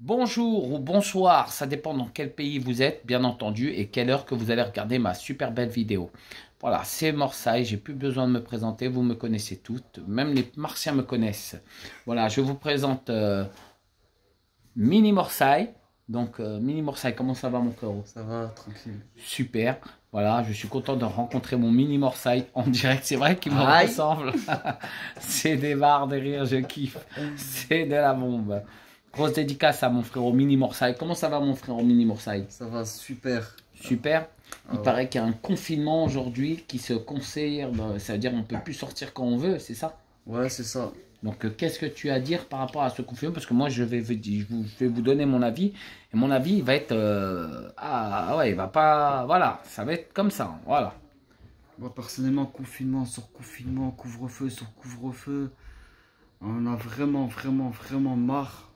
Bonjour ou bonsoir, ça dépend dans quel pays vous êtes, bien entendu, et quelle heure que vous allez regarder ma super belle vidéo. Voilà, c'est Morsay, j'ai plus besoin de me présenter, vous me connaissez toutes, même les Martiens me connaissent. Voilà, je vous présente Mini Morsay. Donc, Mini Morsay, comment ça va mon frérot? Ça va, tranquille. Super, voilà, je suis content de rencontrer mon Mini Morsay en direct, c'est vrai qu'il me Aïe. ressemble. C'est des barres de rire, je kiffe, c'est de la bombe. Grosse dédicace à mon frérot Mini Morsay. Comment ça va mon frérot Mini Morsay? Ça va super. Super. Il Ah ouais. paraît qu'il y a un confinement aujourd'hui qui se conseille. Ça veut dire qu'on ne peut plus sortir quand on veut, c'est ça? Ouais, c'est ça. Donc qu'est-ce que tu as à dire par rapport à ce confinement? Parce que moi je vais vous donner mon avis. Et mon avis il va être... ah ouais, il va pas... Voilà, ça va être comme ça. Voilà. Moi, personnellement, confinement sur confinement, couvre-feu sur couvre-feu, on a vraiment marre.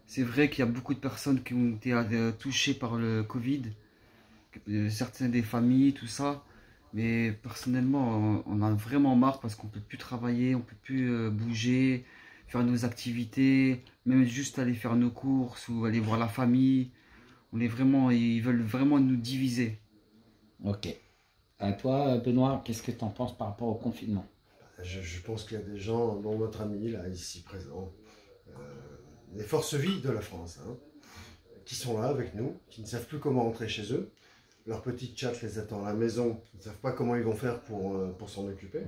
C'est vrai qu'il y a beaucoup de personnes qui ont été touchées par le Covid, certains des familles, tout ça. Mais personnellement, on a vraiment marre parce qu'on peut plus travailler, on peut plus bouger, faire nos activités, même juste aller faire nos courses ou aller voir la famille. Ils veulent vraiment nous diviser. Ok. À toi, Benoît, qu'est-ce que tu en penses par rapport au confinement? Je pense qu'il y a des gens, dont notre ami là, ici présent, les forces vives de la France, hein, qui sont là avec nous, qui ne savent plus comment rentrer chez eux. Leur petite chatte les attend à la maison, ils ne savent pas comment ils vont faire pour s'en occuper.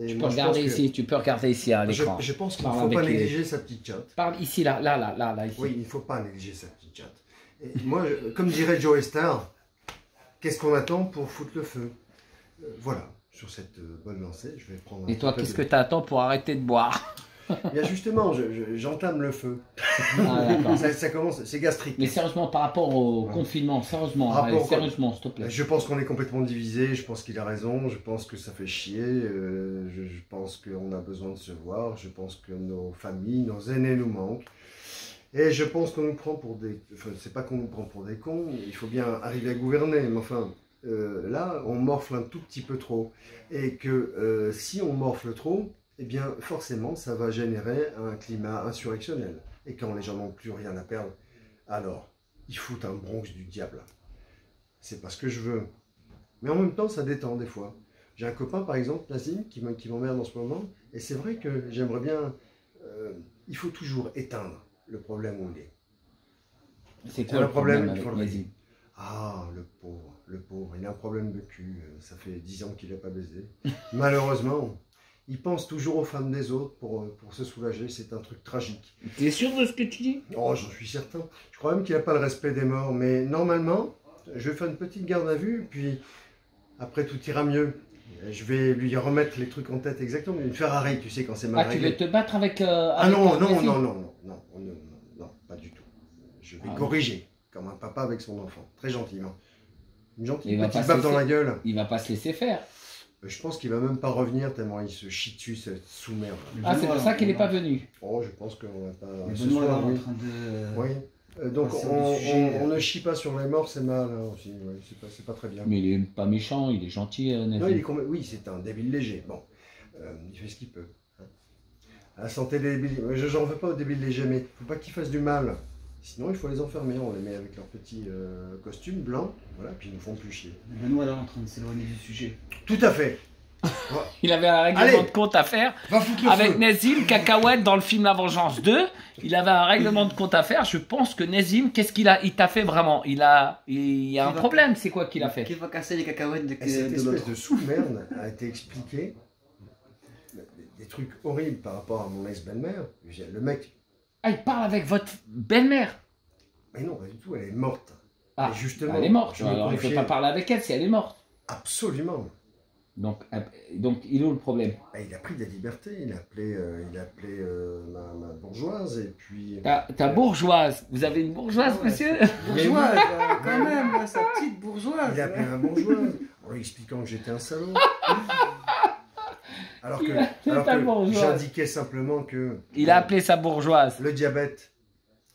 Et Tu peux moi, je pense regarder que, ici, tu peux regarder ici à l'écran. je pense qu'il ne Parle faut pas avec les... négliger sa petite chatte. Parle ici, là, ici. Oui, il ne faut pas négliger sa petite chatte. Et moi, comme dirait Joe Star, qu'est-ce qu'on attend pour foutre le feu? Voilà, sur cette bonne lancée, je vais prendre un Et toi, petit peu qu'est-ce que de... tu attends pour arrêter de boire? Bien justement, j'entame le feu. Ah, d'accord. Ça commence, c'est gastrique. Mais sérieusement, par rapport au Ouais. confinement, sérieusement, Par allez, rapport au- sérieusement, s'il te plaît. Je pense qu'on est complètement divisé, je pense qu'il a raison, je pense que ça fait chier, je pense qu'on a besoin de se voir, je pense que nos familles, nos aînés nous manquent. Et je pense qu'on nous prend pour des... Enfin, c'est pas qu'on nous prend pour des cons, il faut bien arriver à gouverner, mais enfin, là, on morfle un tout petit peu trop. Et que si on morfle trop, eh bien, forcément, ça va générer un climat insurrectionnel. Et quand les gens n'ont plus rien à perdre, alors, ils foutent un Bronx du diable. C'est pas ce que je veux. Mais en même temps, ça détend des fois. J'ai un copain, par exemple, Nazim, qui m'emmerde en ce moment. Et c'est vrai que j'aimerais bien... il faut toujours éteindre le problème où il est. C'est Il quoi a le un problème, problème il faut avec le Nazim? régler. Ah, le pauvre, il a un problème de cul. Ça fait 10 ans qu'il n'a pas baisé. Malheureusement, il pense toujours aux femmes des autres pour se soulager. C'est un truc tragique. T'es sûr de ce que tu dis? Oh, j'en suis certain. Je crois même qu'il n'a pas le respect des morts. Mais normalement, je vais faire une petite garde à vue. Puis après, tout ira mieux. Je vais lui remettre les trucs en tête exactement. Une Ferrari, tu sais, quand c'est mal Ah, tu veux réglé. te battre avec... Ah avec non, non, Nazim? non, non, non, non, non, non, pas du tout. Je vais Ah, corriger, comme un papa avec son enfant, très gentiment. Une Il gentille va petite pas se baffe dans laisser- la gueule. Il va pas se laisser faire. Je pense qu'il va même pas revenir tellement il se chie dessus, cette sous-merde. Ah, c'est pour ça qu'il n'est pas venu. Oh, je pense qu'on va pas... Mais ce Benoît, là, soir, on est oui. en train de... Oui. Donc passer au sujet. on ne chie pas sur les morts, c'est mal hein, aussi. Ouais, c'est pas très bien. Mais il est pas méchant, il est gentil, Non, Nazim. oui, c'est un débile léger. Bon, il fait ce qu'il peut. Hein. À la santé des débiles. J'en veux pas aux débiles légers, mais faut pas qu'ils fassent du mal. Sinon, il faut les enfermer. On les met avec leurs petits costumes blancs, voilà, puis ils nous font plus chier. Benoît, là, on est en train de s'éloigner du sujet. Tout à fait. Il avait un règlement Allez. de compte à faire. Va foutre le Avec feu. Nazim, Cacahuète dans le film La Vengeance 2, il avait un règlement de compte à faire. Je pense que Nazim, qu'est-ce qu'il a? Il t'a fait vraiment. Il y a un problème. C'est quoi qu'il a fait? Qui va casser les cacahuètes Et cette de espèce l'autre? de sous-merde a été expliqué des trucs horribles par rapport à mon ex-belle-mère. Le mec, Ah, il parle avec votre belle-mère. mais non, pas du tout, elle est morte. Ah, Et justement, elle est morte. je me Alors il ne peut confiais- pas parler avec elle si elle est morte. Absolument. Donc il est où le problème? Et il a pris des libertés, il a appelé, ma bourgeoise et puis... Ta bourgeoise. Vous avez une bourgeoise, Ouais, monsieur? Bourgeoise, quand même, sa petite bourgeoise. Il a appelé ma bourgeoise en lui expliquant que j'étais un salaud. Alors que, alors ta que bourgeoise. j'indiquais simplement que Il a appelé sa bourgeoise. le diabète,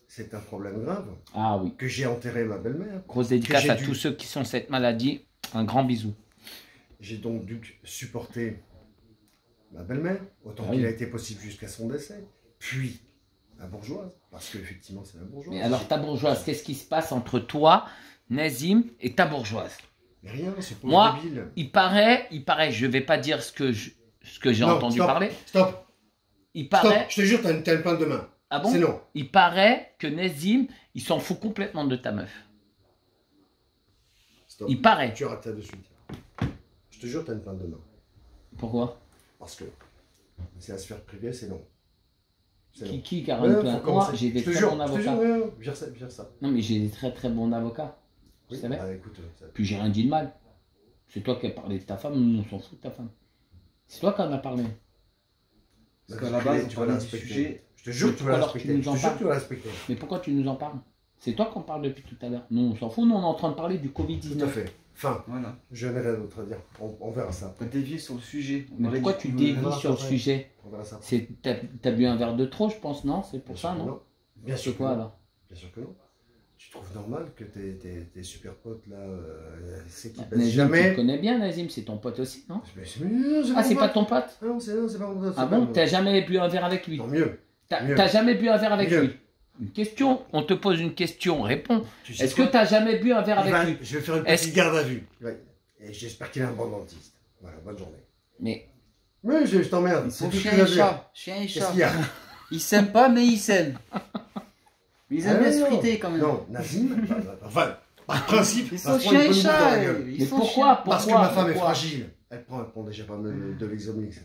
c'est un problème grave, Ah oui. que j'ai enterré ma belle-mère. Grosse dédicace j'ai à dû- tous ceux qui sont cette maladie. Un grand bisou. J'ai donc dû supporter ma belle-mère, autant Ah qu'il oui. a été possible jusqu'à son décès. Puis, La bourgeoise. Parce qu'effectivement, c'est la bourgeoise. Mais alors, ta bourgeoise, qu'est-ce qui se passe entre toi, Nazim, et ta bourgeoise? Mais rien, c'est pas Moi, débile. il paraît, je vais pas dire ce que j'ai Non, entendu stop, parler. Stop, Il paraît, stop. Je te jure, t'as une plainte demain. ah bon? C'est non. Il paraît que Nazim, il s'en fout complètement de ta meuf. Stop. Il paraît. Tu arrêtes ça de suite. Je te jure, t'as une plainte demain. Pourquoi? Parce que c'est la sphère privée, c'est non. C'est non. Qui a une Ouais, plainte? faut Moi, commencer. j'ai des Je te très jure, bons je te jure, avocats. ouais, vire ça. Non, mais j'ai des très très bons avocats. Vous Oui, savez? bah, écoute, ça- Puis j'ai rien dit de mal. C'est toi qui as parlé de ta femme, nous on s'en fout de ta femme. C'est toi qui en as parlé. Parce qu'à la base, on tu vas parlait la du respecter. sujet. Je te jure que tu vas la Alors, tu respecter. nous Je en te jure parles. que tu vas la respecter. Mais pourquoi tu nous en parles? C'est toi qu'on parle depuis tout à l'heure. Nous on s'en fout, nous on est en train de parler du Tout à Covid-19. fait. Fin. Voilà. Je n'ai rien d'autre à dire. On verra ça. T'as dévié sur le sujet. On Mais parlait pourquoi du tu coup, dévis non, sur le c'est vrai. sujet? On verra ça. T'as bu un verre de trop, je pense, non? C'est pour Bien ça, sûr que non? Bien sûr C'est que quoi non. alors? Bien sûr que non. Tu trouves normal que tes super potes là, c'est qu'ils baissent Nazim, tu jamais. le connais bien, Nazim, c'est ton pote aussi, non? Non, Ah, c'est mon pas pote. ton pote? Ah non, c'est pas mon pote. Ah bon? T'as jamais bu un verre avec lui? Non, mieux. mieux. T'as jamais bu un verre avec Mieux. lui? Une question, on te pose une question, réponds. Tu sais Est-ce que quoi t'as jamais bu un verre Il avec va- lui? Je vais faire une Est-ce- petite garde à vue. Ouais. Et j'espère qu'il est un bon dentiste. Voilà, bonne journée. Mais Oui, je t'emmerde. Ils C'est sont tout ce chien que je et veux dire. chat. Chien et Qu'est-ce chat. qu'il y a Ils s'aiment pas, mais ils s'aiment. Mais ils aiment Ah bien se non. friter quand même. Non, Nazim, enfin, par principe, Ils va sont se prendre chiens une et bonne boule dans la chats. gueule. Ils Mais sont pourquoi? chiens. Parce que ma femme est Pourquoi fragile. Elle prend déjà pas mal de l'examen, etc.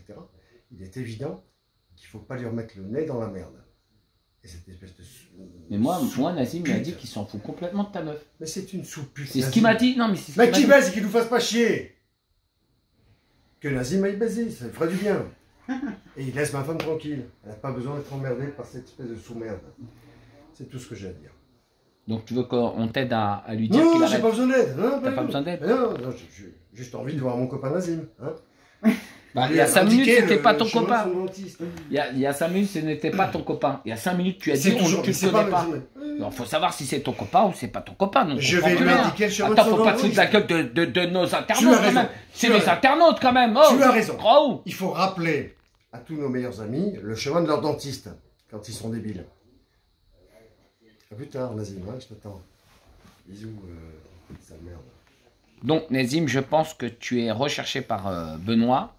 Il est évident qu'il ne faut pas lui remettre le nez dans la merde. Et cette espèce de... Mais moi Nazim m'a Pute. dit qu'il s'en fout complètement de ta meuf. Mais c'est une soupute. C'est ce qu'il m'a dit. Non, mais c'est ce Mais qu'il qui m'a dit. baise et qui nous fasse pas chier. Que Nazim aille baiser, ça lui fera du bien. Et il laisse ma femme tranquille. Elle n'a pas besoin d'être emmerdée par cette espèce de sous-merde. C'est tout ce que j'ai à dire. Donc tu veux qu'on t'aide à lui dire Non, qu'il j'ai arrête? pas besoin d'aide. Non, T'as pas du besoin tout. d'aide? Non, j'ai juste envie de voir mon copain Nazim. Hein. Bah, il y a 5 minutes, Indiquer c'était le- pas le ton chemin de copain. son dentiste. Il y a 5 minutes, ce n'était pas ton copain. Il y a 5 minutes, tu as dit C'est toujours, tu c'est le connais pas. Nazim. Il faut savoir si c'est ton copain ou c'est pas ton copain. Donc, Je on vais comprend lui rien. indiquer le chemin de Attends, son faut pas te foutre dentiste. la gueule de nos Tu as internautes quand raison. même. C'est Tu as les raison. internautes quand même. Oh, Tu as raison. Oh. Il faut rappeler à tous nos meilleurs amis le chemin de leur dentiste quand ils sont débiles. À plus tard, Nazim, hein, je t'attends. Bisous, sale merde. Donc Nazim, je pense que tu es recherché par Benoît.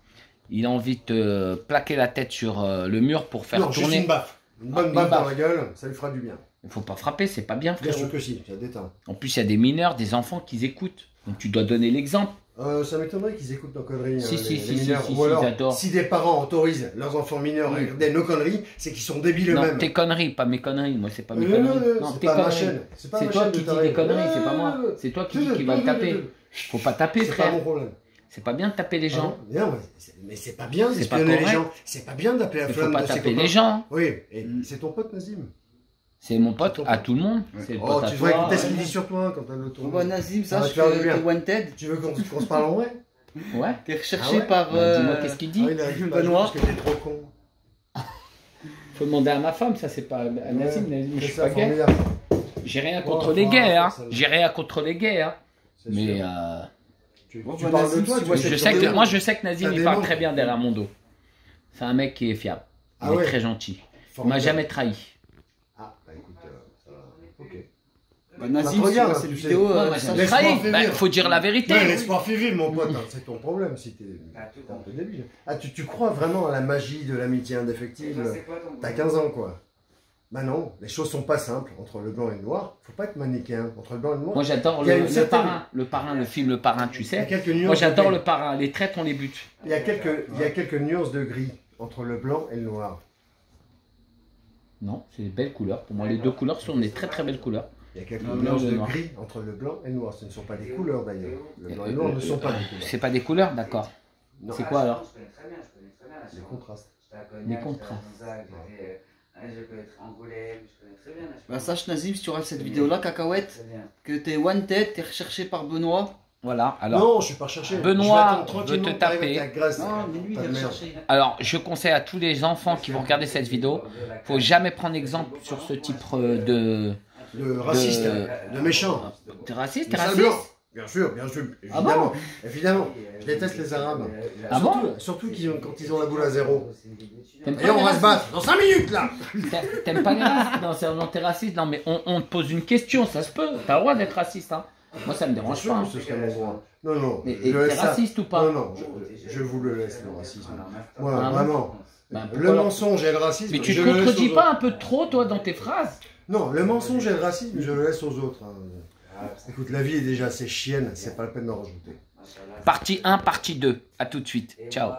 Il a envie de te plaquer la tête sur le mur pour faire Non, juste tourner. une baffe. Une bonne Une baffe dans baffe. la gueule, ça lui fera du bien. Il faut pas frapper, c'est pas bien, Bien frérot. sûr que si, ça détend. En plus, il y a des mineurs, des enfants qui écoutent. Donc tu dois donner l'exemple. Ça m'étonnerait qu'ils écoutent nos conneries, Si, hein, si, les si, mineurs. si, Ou si, alors, j'adore. si des parents autorisent leurs enfants mineurs à Oui. regarder nos conneries, c'est qu'ils sont débiles Non, eux-mêmes. tes conneries, pas mes conneries. Moi, c'est pas mes Non, conneries. non, Non, c'est tes pas ma conneries. chaîne. C'est pas C'est ma toi chaîne qui de dis tarés. des conneries, c'est pas moi. C'est toi qui dis qu'il va le taper. Faut pas taper, C'est pas frère. mon problème. C'est pas bien de taper les gens. Non, mais c'est pas bien C'est pas d'espionner les correct. gens. C'est pas bien d'appeler la Il faut flamme pas de ses taper copains. les gens. Oui, et c'est ton pote Nazim. C'est mon pote C'est ton à pote. tout le monde. Ouais. C'est le Oh, pote à tu devrais toi. écouter ce qu'il dit sur toi quand t'as le tour. Bon, bah, Nazim, Ça va sache te faire du que bien. t'es wanted. Tu veux qu'on se parle en vrai? Ouais. T'es recherché Ah ouais par. Bah, dis-moi qu'est-ce qu'il dit. Ah, il arrive pas Benoît. parce que t'es trop con. Faut demander à ma femme, ça c'est pas à Nazim. Nazim, je C'est suis ça, pas gay. formidable. J'ai rien Oh, contre les faut gays, arrêter hein. ça, là. J'ai rien contre les gays, hein. C'est Mais sûr. Tu Bon, tu bah, parles de Nazim, toi, si tu tu vois vois, cette je sais que, vidéo. moi je sais que Nazim Ça il parle démontre. très bien derrière mon dos. C'est un mec qui est fiable. Il Ah est ouais. très gentil. Il m'a Formidable. jamais trahi. Ah, bah écoute, ça va. Ok. Bah, Nazim, Ça te si tu regarde, vois hein, cette tu sais. vidéo, Ouais, moi, sache- jamais Laisse-moi trahi. faire Bah, vivre. faut dire la vérité. Ouais, laisse-moi faire vivre, mon pote, hein, c'est ton problème si t'es un peu débile. Ah, tu crois vraiment à la magie de l'amitié indéfectible? T'as 15 ans, quoi. Bah non, les choses sont pas simples entre le blanc et le noir. Faut pas être manichéen. Entre le blanc et le noir, Moi j'adore Il y a le une certaine- parrain. Le parrain, le film Le Parrain, tu il y a sais. quelques nuances. Moi j'adore de le parrain. Les traites, on les bute. il y a quelques nuances de gris entre le blanc et le noir. Non, c'est des belles couleurs. Pour moi, les deux couleurs sont des très très belles couleurs. Il y a quelques Le blanc nuances et le de noir. gris entre le blanc et le noir. Ce ne sont pas des couleurs d'ailleurs. Le blanc et le noir ne sont pas des couleurs. C'est pas des couleurs, d'accord. Non, C'est quoi alors? des contrastes. Des contrastes. Je peux être Angoulême, je connais très bien. Bah, sache, Nazim, si tu regardes cette vidéo-là, Cacahuète, que t'es wanted, t'es recherché par Benoît. Voilà, alors. Non, je suis pas cherché. Benoît Je vais attendre veut tranquillement te que t'arrives taper. avec ta graisse. Non, mais lui, il Pas est de merde. recherché. Alors, je conseille à tous les enfants qui vont regarder cette vidéo, faut jamais prendre exemple sur ce type de De raciste, de méchant. T'es raciste, De t'es sale raciste. blanc. Bien sûr, Ah bon? évidemment. Évidemment. Je déteste les Arabes. Ah bon? Surtout quand ils ont la boule à zéro. T'aimes pas Et on les va se racistes? battre dans 5 minutes là. T'aimes pas les racistes? Non, c'est non, t'es raciste. Non, mais on te pose une question, ça se peut. T'as le droit d'être raciste, hein. Moi, ça me Bien dérange sûr pas. que ce serait mon droit. Non, non. Mais je laisse t'es ça. raciste ou pas? Non, non, je vous le laisse le racisme. Moi, Ah, vraiment. Ben, Le pourquoi alors? mensonge et le racisme. Mais tu je te le laisse contredis aux pas autres. un peu trop, toi, dans tes phrases? Non, le mensonge et le racisme, je le laisse aux autres. Hein. Écoute, la vie est déjà assez chienne, c'est pas la peine d'en rajouter. Partie 1, partie 2. À tout de suite. Ciao.